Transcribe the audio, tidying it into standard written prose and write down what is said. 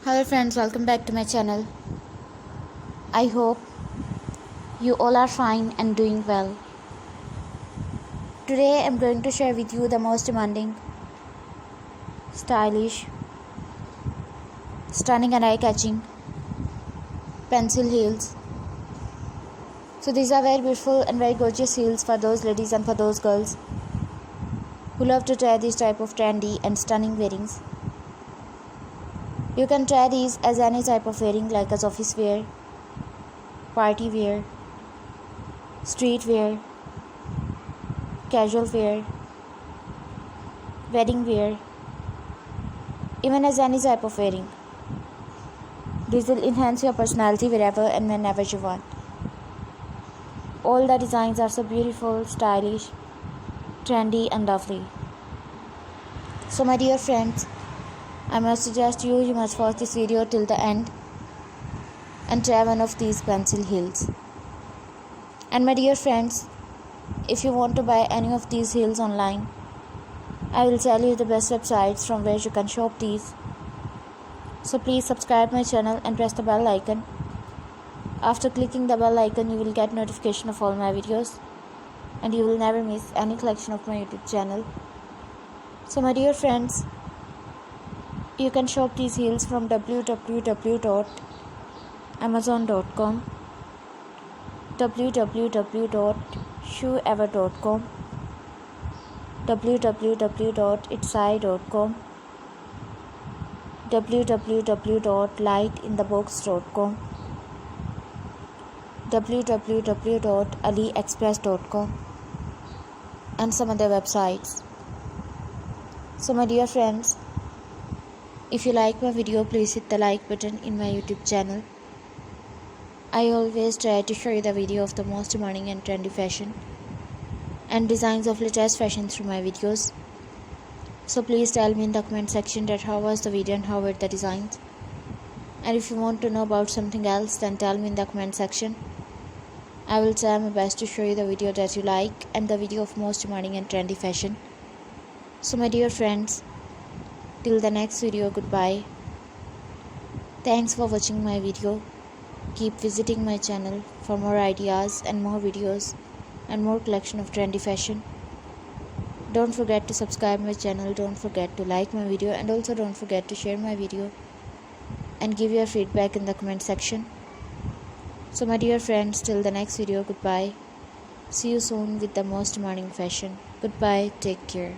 Hello friends, welcome back to my channel. I hope you all are fine and doing well. Today I'm going to share with you the most demanding, stylish, stunning and eye-catching pencil heels. So these are very beautiful and very gorgeous heels for those ladies and for those girls who love to try this type of trendy and stunning wearings. You can try these as any type of wearing, like as office wear, party wear, street wear, casual wear, wedding wear, even as any type of wearing. This will enhance your personality wherever and whenever you want. All the designs are so beautiful, stylish, trendy and lovely. So my dear friends, I must suggest you must watch this video till the end and try one of these pencil heels. And my dear friends, if you want to buy any of these heels online, I will tell you the best websites from where you can shop these. So please subscribe my channel and press the bell icon. After clicking the bell icon, you will get notification of all my videos and you will never miss any collection of my YouTube channel. So my dear friends, you can shop these heels from www.amazon.com, www.shoeever.com, www.itsai.com, www.lightinthebox.com, www.aliexpress.com, and some other websites. So my dear friends, if you like my video, please hit the like button in my YouTube channel. I always try to show you the video of the most demanding and trendy fashion and designs of latest fashion through my videos. So please tell me in the comment section that how was the video and how were the designs. And if you want to know about something else, then tell me in the comment section. I will try my best to show you the video that you like and the video of most demanding and trendy fashion. So my dear friends, till the next video, goodbye. Thanks for watching my video. Keep visiting my channel for more ideas and more videos and more collection of trendy fashion. Don't forget to subscribe my channel, don't forget to like my video, and also don't forget to share my video and give your feedback in the comment section. So my dear friends, till the next video, goodbye. See you soon with the most demanding fashion. Goodbye, take care.